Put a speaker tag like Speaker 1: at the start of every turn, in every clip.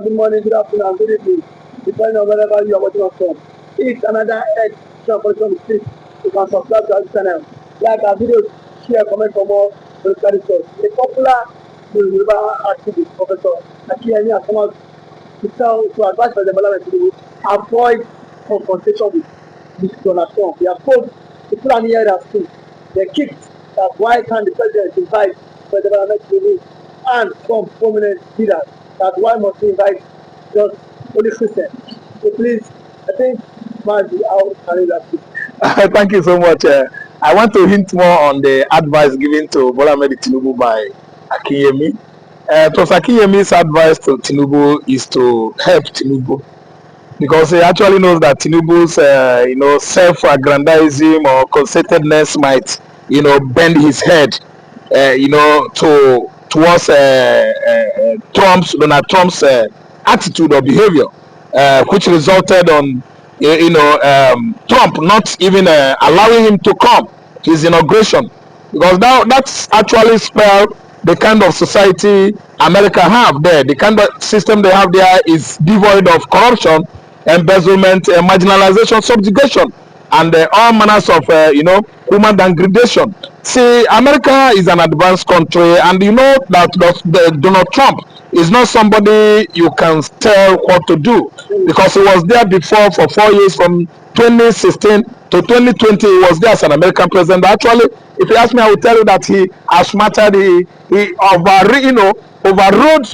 Speaker 1: Good morning, good afternoon, good evening, depending on wherever you are watching us from. It's another edition of the Street. You can subscribe to our channel, like our videos, share, comment for more political discourse. A popular Yoruba activist, Professor Akiyemi, has come out to advise President Bola to avoid confrontation with Donald Trump. They have told the Fulani elders too. They kicked that why can't the president invite President Bola and some prominent leaders, that why must he invite just only Christians? So please, I think Mazi, how can you that?
Speaker 2: Thank you so much. I want to hint more on the advice given to Bola Tinubu by Akiyemi. Professor Akiyemi's advice to Tinubu is to help Tinubu, because he actually knows that Tinubu's self-aggrandizing or conceitedness might bend his head towards Donald Trump's attitude or behavior, which resulted on Trump not even allowing him to come to his inauguration, because now that's actually spelled the kind of society America have there. The kind of system they have there is devoid of corruption, embezzlement, marginalization, subjugation, and all manners of human degradation. See, America is an advanced country, and you know that Donald Trump is not somebody you can tell what to do, because he was there before for 4 years, from 2016 to 2020. He was there as an American president. Actually, if you ask me, I will tell you that he outsmarted, he overrode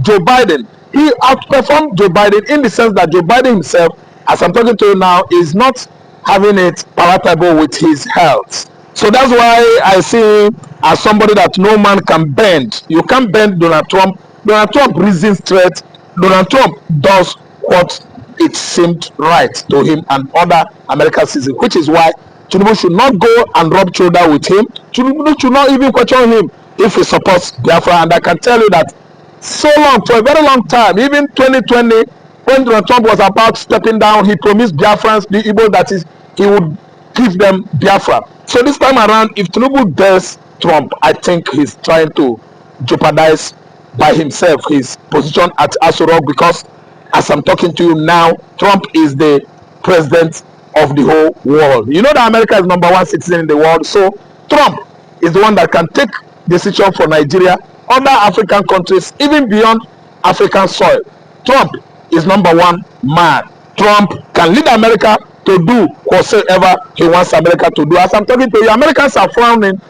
Speaker 2: Joe Biden. He outperformed Joe Biden, in the sense that Joe Biden himself, as I'm talking to you now, is not having it palatable with his health. So that's why I see him as somebody that no man can bend. You can't bend Donald Trump. Donald Trump reasons straight. Donald Trump does what it seemed right to him and other American citizens, which is why Tinubu should not go and rub shoulder with him. Tinubu should not even question him if he supports Biafra. And I can tell you that so long, for a very long time, even 2020, when Donald Trump was about stepping down, he promised Biafrans, the Igbo, that is, he would give them Biafra. So this time around, if Tinubu dares Trump, I think he's trying to jeopardize by himself his position at Aso Rock, because as I'm talking to you now, Trump is the president of the whole world. You know that America is #1 citizen in the world, so Trump is the one that can take decision for Nigeria, other African countries, even beyond African soil. Trump is #1 man. Trump can lead America to do whatsoever he wants America to do. As I'm talking to you, Americans are frowning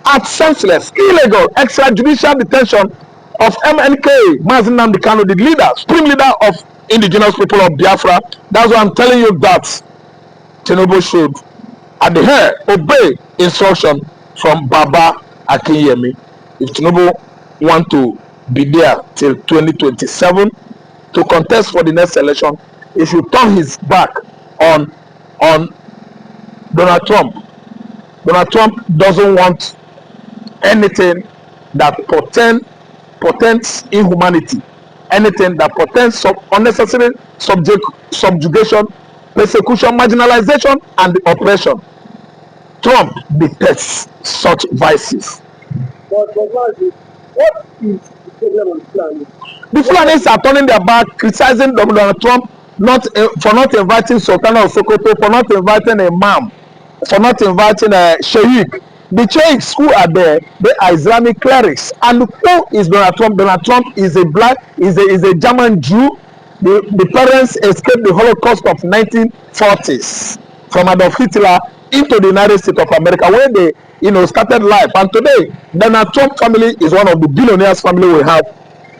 Speaker 2: at senseless, illegal, extrajudicial detention of MNK, nnamdikanu, the leader, supreme leader of indigenous people of Biafra. That's why I'm telling you that Tinubu should adhere, obey instruction from Baba Akiyemi. If Tinubu want to be there till 2027 to contest for the next election, he should turn his back on Donald Trump. Donald Trump doesn't want anything that portends inhumanity, anything that portends unnecessary subjugation, persecution, marginalization, and oppression. Trump detests such vices.
Speaker 1: But Mazi, what is the problem on Fulani?
Speaker 2: The Fulanis are turning their back, criticizing Donald Trump for not inviting Sultana of Sokoto, for not inviting a Imam, for not inviting a Sheikh. The sheikhs who are there, they are Islamic clerics. And who is Donald Trump? Donald Trump is a German Jew. The parents escaped the Holocaust of 1940s from Adolf Hitler into the United States of America, where they started life. And today, Donald Trump family is one of the billionaires family we have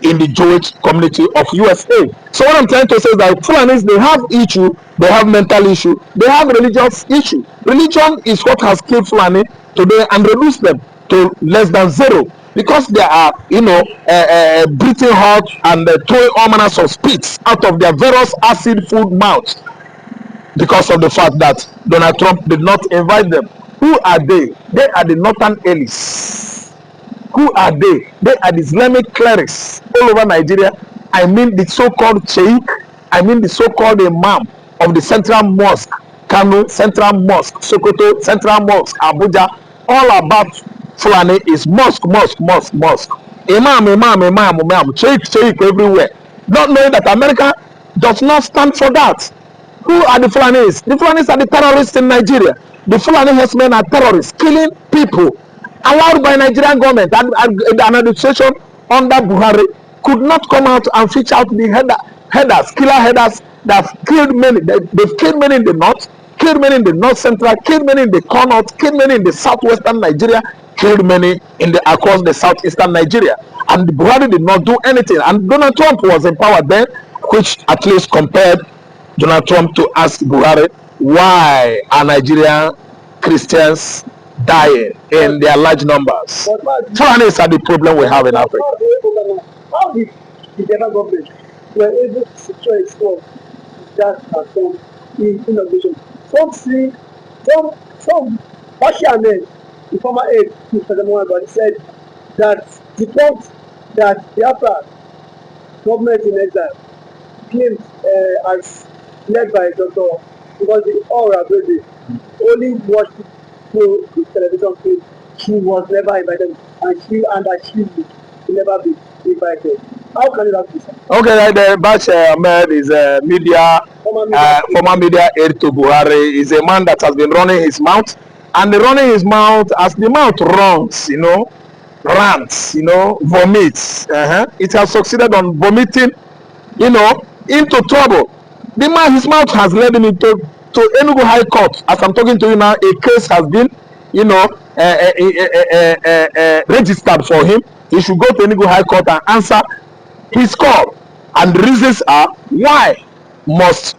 Speaker 2: in the Jewish community of USA. So what I'm trying to say is that Fulanis, they have issue, they have mental issue, they have religious issue. Religion is what has killed Fulani today and reduced them to less than zero, because they are breathing hot and throwing all manners of spits out of their various acid food mouths, because of the fact that Donald Trump did not invite them. Who are they? They are the northern elites. Who are they? They are the Islamic clerics all over Nigeria. I mean the so-called Sheikh, I mean the so-called Imam of the Central Mosque, Kano, Central Mosque, Sokoto, Central Mosque, Abuja. All about Fulani is mosque. imam, shake everywhere, not knowing that America does not stand for that. Who are the Fulanis? The Fulanis are the terrorists in Nigeria. The Fulani herdsmen are terrorists, killing people, allowed by Nigerian government, and the administration under Buhari could not come out and fish out the killer headers that have killed many. They've killed many in the north, killed many in the north central, killed many in the corner, killed many in the southwestern Nigeria, killed many in the across the southeastern Nigeria. And Buhari did not do anything. And Donald Trump was in power then, which at least compared Donald Trump to ask Buhari, why are Nigerian Christians dying in their large numbers? Fulanis are the problem we have in Africa.
Speaker 1: How did the Biafra government were able to secure itself that some innovation? Some partial men, the former aide to President Muhammad, said that the point that Biafra government in exile claimed as led by Dr. Ngozi Orabueze only watched through the television film. She was never invited, and she will never be invited. How can you have this?
Speaker 2: Okay, the Bash Ahmed is a former media aide to Buhari. Is a man that has been running his mouth, and running his mouth as the mouth runs, rants, vomits. It has succeeded on vomiting, into trouble. The man, his mouth has led him to Enugu High Court. As I'm talking to you now, a case has been, registered for him. He should go to Enugu High Court and answer his call. And the reasons are, why must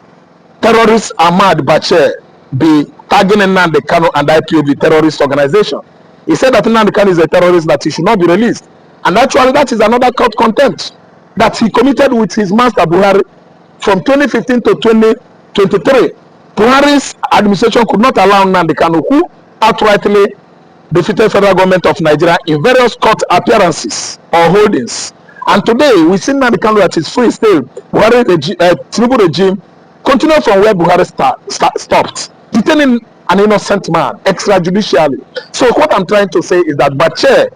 Speaker 2: terrorist Ahmad Bashir be tagging nnamdikanu and IPOB terrorist organization? He said that nnamdikanu is a terrorist, that he should not be released. And actually, that is another court contempt that he committed with his master Buhari from 2015 to 2023. Buhari's administration could not allow nnamdikanu, who outrightly defeated federal government of Nigeria in various court appearances or holdings. And today, we see nnamdikanu that is free still. Tinubu regime continue from where Buhari stopped, detaining an innocent man extrajudicially. So what I'm trying to say is that Bashir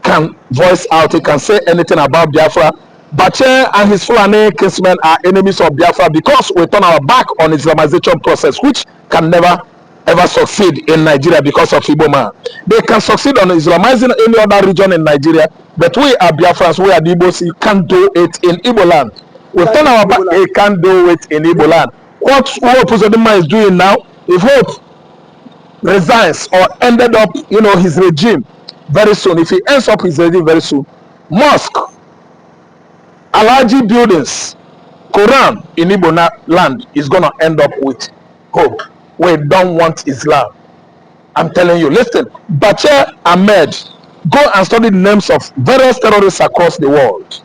Speaker 2: can voice out, he can say anything about Biafra. Bashir and his Fulani kinsmen are enemies of Biafra because we turn our back on Islamization process, which can never ever succeed in Nigeria because of Igbo man. They can succeed on Islamizing any other region in Nigeria, but we are Biafrans, we are the Igbos, you can't do it in Igbo land. We turn our back, he can't do it in Igbo land. What Hope Uzodinma is doing now, if Hope resigns or ended up, his regime very soon, if he ends up his regime very soon, mosque, Alaji buildings, Quran in Igbo land is going to end up with Hope. We don't want Islam. I'm telling you, listen, Bashir Ahmed, go and study the names of various terrorists across the world.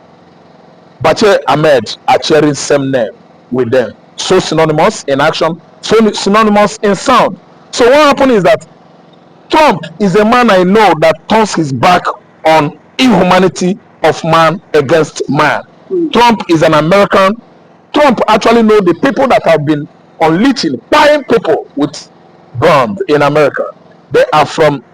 Speaker 2: Bashir Ahmed are sharing same name with them. So synonymous in action, so synonymous in sound. So what happened is that Trump is a man I know that turns his back on inhumanity of man against man. Trump is an American. Trump actually knows the people that have been unleashing, buying people with bombs in America. They are from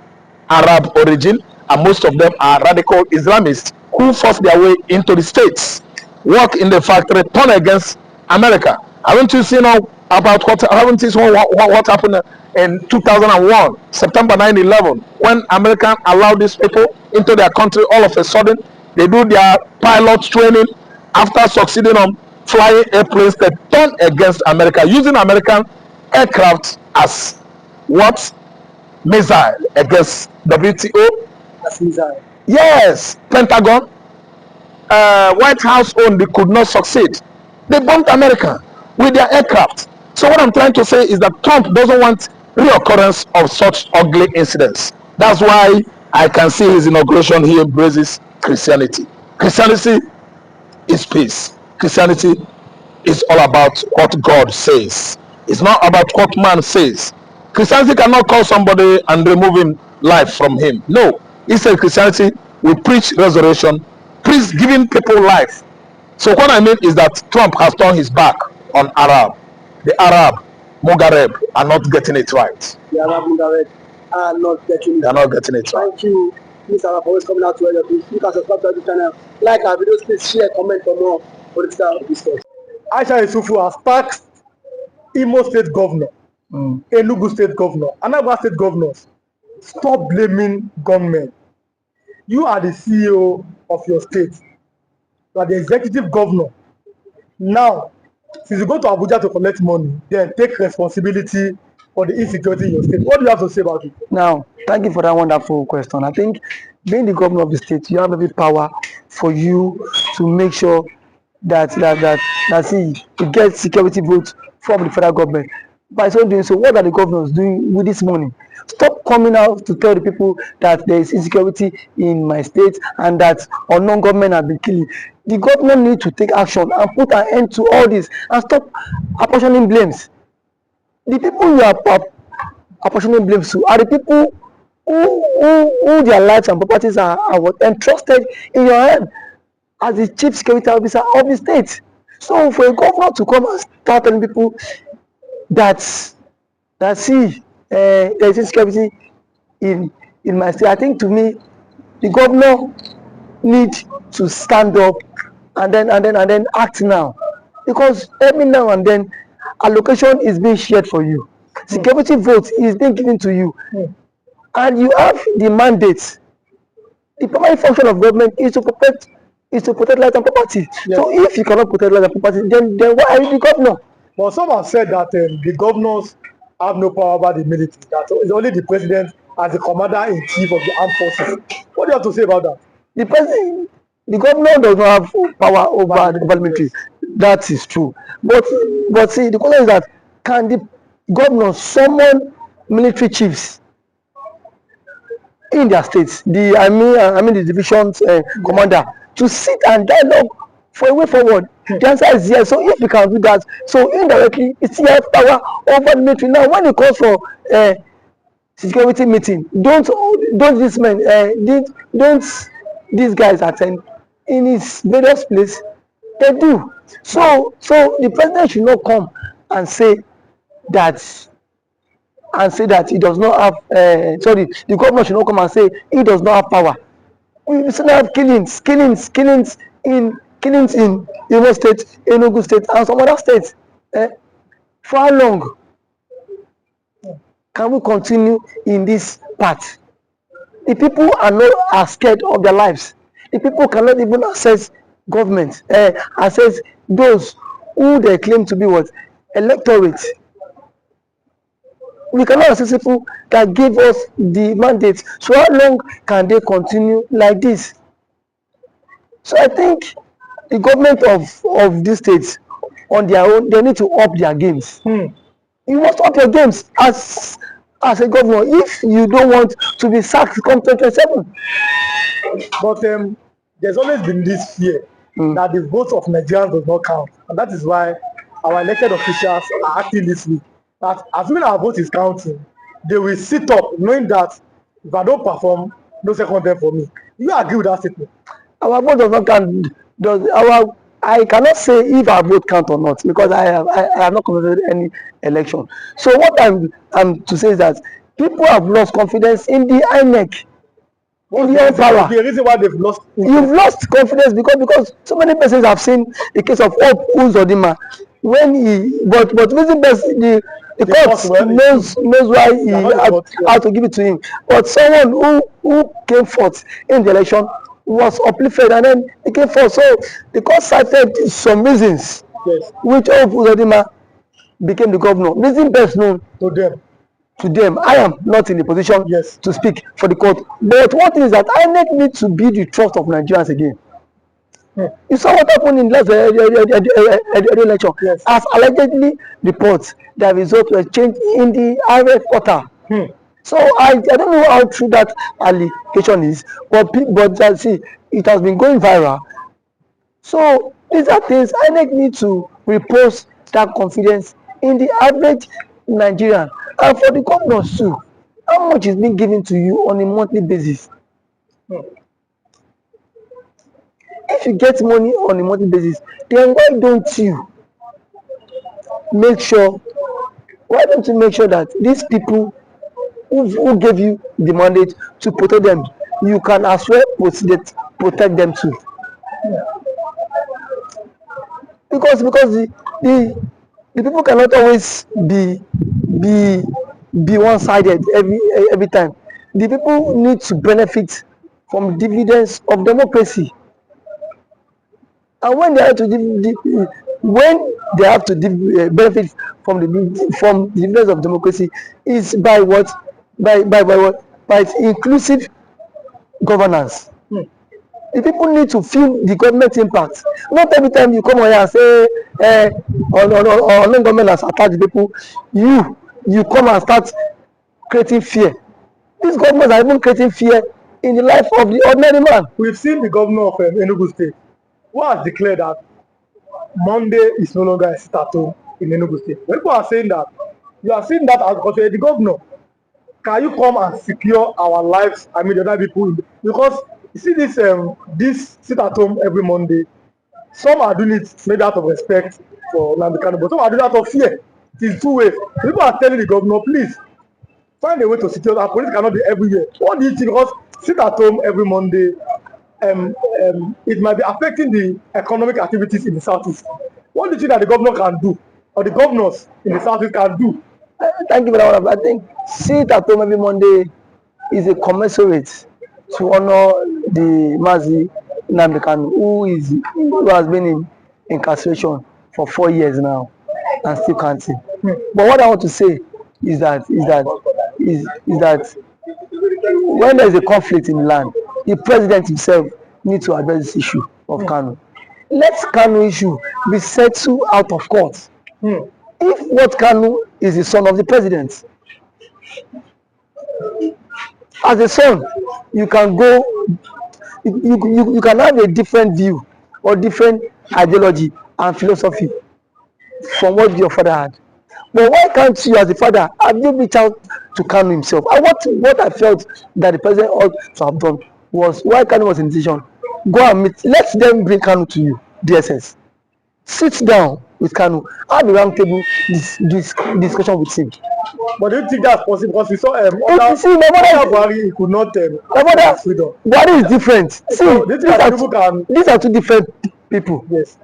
Speaker 2: Arab origin, and most of them are radical Islamists who force their way into the States, work in the factory, turn against America. Haven't you seen about what happened in 2001, September 9/11, when Americans allowed these people into their country? All of a sudden, they do their pilot training. After succeeding on flying airplanes, that turn against America, using American aircraft as what? Missile against WTO?
Speaker 1: As missile.
Speaker 2: Yes, Pentagon, White House owned, they could not succeed. They bombed America with their aircraft. So what I'm trying to say is that Trump doesn't want reoccurrence of such ugly incidents. That's why I can see his inauguration, he embraces Christianity. Christianity is peace. Christianity is all about what God says. It's not about what man says. Christianity cannot call somebody and remove him life from him. No. He said Christianity will preach resurrection, preach giving people life. So what I mean is that Trump has turned his back on Arab. The Arab Mugareb are not getting it right.
Speaker 1: The Arab Mugareb are not getting it right.
Speaker 2: They are not getting it right.
Speaker 1: Thank you Please, I'm always coming out to help you. You can subscribe to the channel, like our videos, please share, comment for more political discourse. Aisha Yusufu has taxed Imo State Governor, Enugu State Governor, Anambra State Governors. Stop blaming government. You are the CEO of your state. You are the executive governor. Now, since you go to Abuja to collect money, then take responsibility for the insecurity in your state. What do you have to say about it?
Speaker 3: Now, thank you for that wonderful question. I think being the governor of the state, you have every power for you to make sure that see you get security votes from the federal government. By so doing so, what are the governors doing with this money? Stop coming out to tell the people that there is insecurity in my state and that unknown government have been killing. The government need to take action and put an end to all this and stop apportioning blames. The people you are apportioning blames to are the people who their lives and properties are entrusted in your hand as the chief security officer of the state. So for a governor to come and start telling people that see there is insecurity in my state, I think to me the governor need to stand up and then act now, because every now and then allocation is being shared for you, security vote is being given to you, and you have the mandate. The primary function of government is to protect life and property. Yes. So if you cannot protect life and property, then why are you the governor?
Speaker 1: But some have said that the governors have no power over the military. That it's only the president as the commander-in-chief of the armed forces. What do you have to say about that?
Speaker 3: The governor does not have power over the military. That is true. But see, the question is that can the governor summon military chiefs in their states, the division's commander, to sit and dialogue for a way forward? The answer is yes. So if we can do that, so indirectly it's still have power over the military. Now when it calls for security meeting, don't this man don't these guys attend in his various place? They do. So the president should not come and say that he does not have the governor should not come and say he does not have power. We still have killings in Imo State, Enugu State, and some other states. For how long can we continue in this path? The people are scared of their lives. The people cannot even access government, access those who they claim to be what? Electorate. We cannot access people that give us the mandate. So how long can they continue like this? So I think the government of these states on their own, they need to up their games. You must up your games as a governor if you don't want to be sacked come 2027.
Speaker 1: But there's always been this fear that the votes of Nigerians does not count, and that is why our elected officials are acting this week. That as soon as our vote is counting, they will sit up knowing that if I don't perform, no second term for me. Do you agree with that statement?
Speaker 3: Our vote does not count. I cannot say if our vote count or not, because I have not conducted any election. So what I'm to say is that people have lost confidence in the INEC. In the power.
Speaker 1: The reason why they've lost
Speaker 3: you've lost confidence because so many persons have seen the case of Hope Uzodinma when he but reason best the court knows why he had to give it to him. But someone who came forth in the election was uplifted and then he came forth. So the court cited some reasons which Hope Uzodinma became the governor. Reason best known to them. I am not in a position to speak for the court. But one thing is that INEC needs to be the trust of Nigerians again. You saw what happened in last election. As allegedly reports, the results were changed in the RF quarter. So I don't know how true that allegation is, but see, it has been going viral. So these are things INEC need to repose that confidence in the average Nigerian. And for the governors too, how much is being given to you on a monthly basis? If you get money on a monthly basis, then why don't you make sure that these people who gave you the mandate to protect them, you can as well protect them too. Because the people cannot always be one-sided every time. The people need to benefit from dividends of democracy, and when they have to benefit from the dividends of democracy is by what what by inclusive governance. The people need to feel the government impact. Not every time you come on here and say on government has attacked the people, you come and start creating fear. These governments are even creating fear in the life of the ordinary man.
Speaker 1: We've seen the governor of Enugu State who has declared that Monday is no longer a sit-at-home in Enugu State. When people are saying that, you are saying that as because you're the governor. Can you come and secure our lives? I mean, the other people, because you see this sit-at-home every Monday. Some are doing it maybe out of respect for nnamdikanu, but some are doing it out of fear. It is two ways. People are telling the governor, please find a way to secure our police cannot be everywhere. What do you think? Because sit at home every Monday, it might be affecting the economic activities in the southeast. What do you think that the governor can do, or the governors in the southeast can do?
Speaker 3: Thank you for that one. I think sit at home every Monday is a commensurate to honor the Mazi Nnamdikanu, who has been in incarceration for 4 years now and still counting. But what I want to say is that when there is a conflict in the land, the president himself needs to address this issue of Kanu. Let Kanu issue be settled out of court. If what Kanu is the son of the president, as a son, you can go, you can have a different view or different ideology and philosophy from what your father had. But why can't you, as a father, have you reached out to Kanu himself? And what I felt that the president ought to have done was, why Kanu was in decision, go and meet, let them bring Kanu to you, DSS. Sit down with Kanu, have a round table discussion with him.
Speaker 1: But do you think that's possible? Because we saw
Speaker 3: Buhari
Speaker 1: could not
Speaker 3: freedom. Buhari is different. See,
Speaker 1: so,
Speaker 3: these are two different people.
Speaker 1: Yes.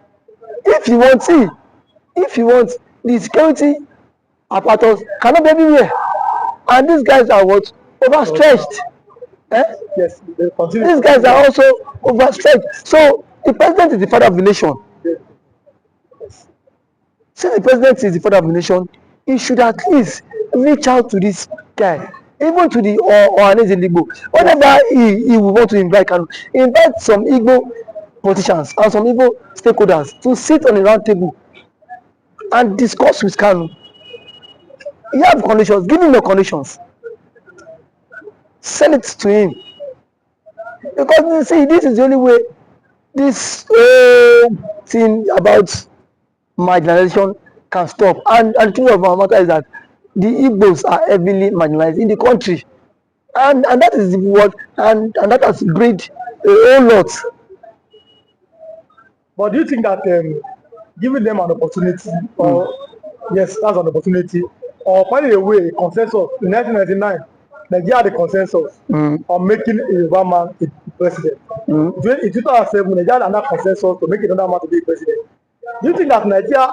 Speaker 3: If you want the security apparatus cannot be everywhere, and these guys are what, overstretched.
Speaker 1: Yes.
Speaker 3: These guys are also overstretched. So the president is the father of the nation.
Speaker 1: Yes.
Speaker 3: Since the president is the father of the nation, he should at least reach out to this guy, even to the Ohanes in Igbo. Whenever he will want to invite some Igbo politicians and some Igbo stakeholders to sit on a round table and discuss with Kanu. You have conditions, give him the conditions. Send it to him. Because you see, this is the only way this thing about marginalization can stop. And the truth of our matter is that the Igbos are heavily marginalized in the country. And that is what, and that has breed a whole lot.
Speaker 1: But do you think that giving them an opportunity, or yes, that's an opportunity, or finding a way, consensus in 1999, Nigeria had a consensus on making a Yoruba man a president. In 2007, Nigeria had another consensus to make another man to be a president. Do you think that Nigeria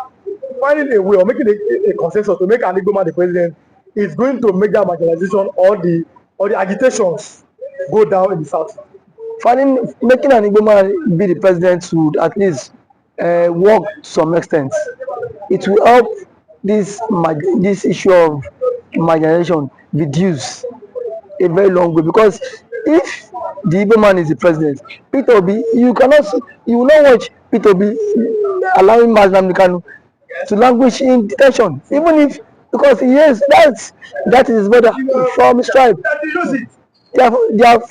Speaker 1: finding a way or making a consensus to make an Igbo man the president is going to make that marginalization or the agitations go down in the south?
Speaker 3: Making an Igbo man be the president would at least work to some extent. It will help this issue of marginalization reduce a very long way, because if the Igbo man is the president, Peter Obi, you will not watch Peter Obi allowing nnamdikanu to languish in detention, even if, because yes, that is his brother from his tribe. They are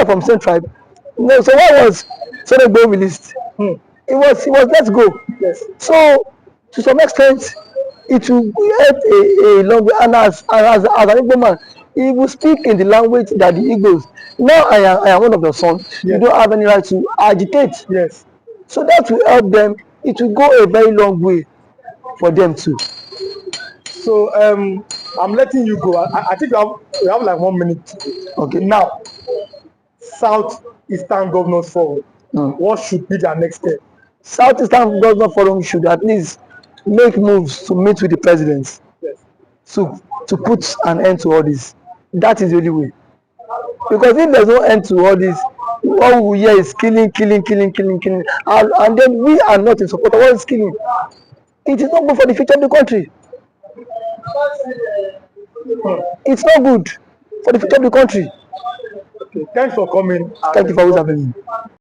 Speaker 3: from same tribe. No, so why was Senegbo released? It was let's go.
Speaker 1: Yes.
Speaker 3: So to some extent, it will help a long way. And as an Igbo man, he will speak in the language that the Igbos. Now I am one of your sons. Yes. You don't have any right to agitate.
Speaker 1: Yes.
Speaker 3: So that will help them. It will go a very long way for them too.
Speaker 1: So I'm letting you go. I think we have like 1 minute.
Speaker 3: Okay.
Speaker 1: Now, Southeastern Governors Forum. What should be their next step?
Speaker 3: Southeastern Governor Forum should at least make moves to meet with the president
Speaker 1: Yes.
Speaker 3: to put an end to all this. That is the only way. Because if there's no end to all this, all we hear is killing, and then we are not in support of all this killing. It is not good for the future of the country. It's not good for the future of the country.
Speaker 1: Okay. Thanks for coming.
Speaker 3: Thank you for always having me.